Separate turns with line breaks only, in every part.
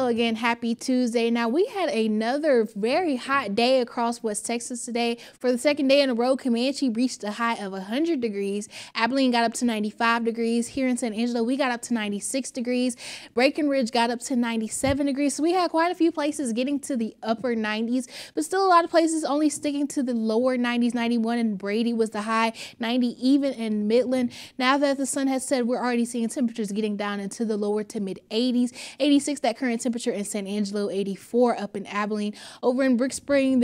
Hello again, happy Tuesday. Now we had another very hot day across West Texas today. For the second day in a row, Comanche reached a high of 100 degrees. Abilene got up to 95 degrees. Here in San Angelo, we got up to 96 degrees. Breckenridge got up to 97 degrees. So we had quite a few places getting to the upper 90s, but still a lot of places only sticking to the lower 90s. 91 in Brady was the high, 90 even in Midland. Now that the sun has set, we're already seeing temperatures getting down into the lower to mid 80s. 86 that current temperature in San Angelo, 84 up in Abilene. Over in Big Spring,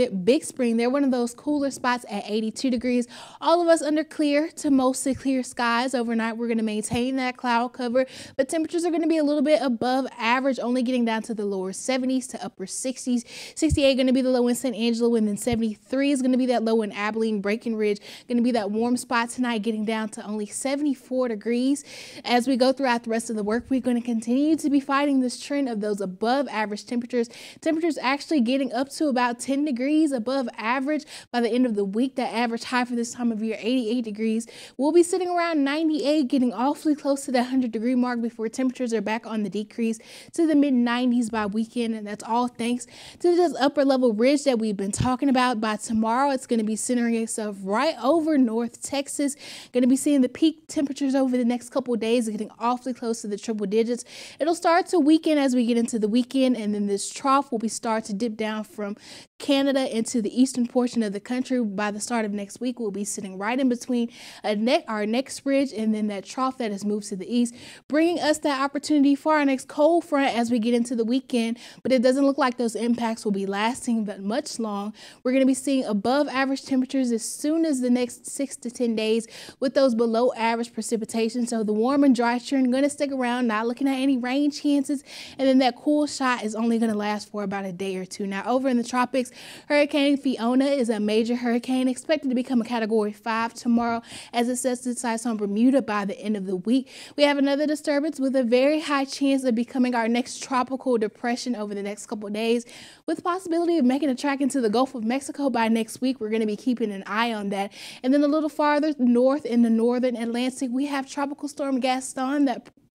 they're one of those cooler spots at 82 degrees. All of us under clear to mostly clear skies. Overnight, we're going to maintain that cloud cover, but temperatures are going to be a little bit above average, only getting down to the lower 70s to upper 60s. 68 going to be the low in San Angelo, and then 73 is going to be that low in Abilene. Breckenridge going to be that warm spot tonight, getting down to only 74 degrees. As we go throughout the rest of the work, we're going to continue to be fighting this trend of those above average temperatures. Temperatures actually getting up to about 10 degrees above average by the end of the week. That average high for this time of year, 88 degrees. We'll be sitting around 98, getting awfully close to that 100-degree mark before temperatures are back on the decrease to the mid 90s by weekend. And that's all thanks to this upper level ridge that we've been talking about. By tomorrow, it's going to be centering itself right over North Texas. Going to be seeing the peak temperatures over the next couple of days, getting awfully close to the triple digits. It'll start to weaken as we get into the weekend, and then this trough will start to dip down from Canada into the eastern portion of the country. By the start of next week, we'll be sitting right in between our next ridge and then that trough that has moved to the east, bringing us that opportunity for our next cold front as we get into the weekend. But it doesn't look like those impacts will be lasting that much long. We're going to be seeing above average temperatures as soon as the next 6 to 10 days with those below average precipitation. So the warm and dry trend going to stick around, not looking at any rain chances. And then that cool shot is only going to last for about a day or two. Now over in the tropics, Hurricane Fiona is a major hurricane expected to become a Category 5 tomorrow as it sets its sights on Bermuda by the end of the week. We have another disturbance with a very high chance of becoming our next tropical depression over the next couple of days, with the possibility of making a track into the Gulf of Mexico by next week. We're going to be keeping an eye on that. And then a little farther north in the northern Atlantic, we have Tropical Storm Gaston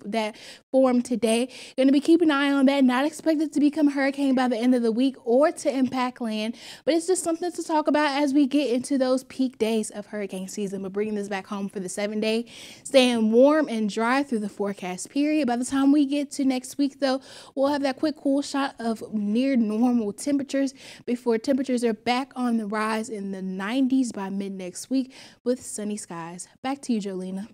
that formed today. Going to be keeping an eye on that. Not expected to become a hurricane by the end of the week or to impact land, but it's just something to talk about as we get into those peak days of hurricane season. But bringing this back home for the 7-day, staying warm and dry through the forecast period. By the time we get to next week, though, we'll have that quick cool shot of near normal temperatures before temperatures are back on the rise in the 90s by mid next week with sunny skies. Back to you, Jolena.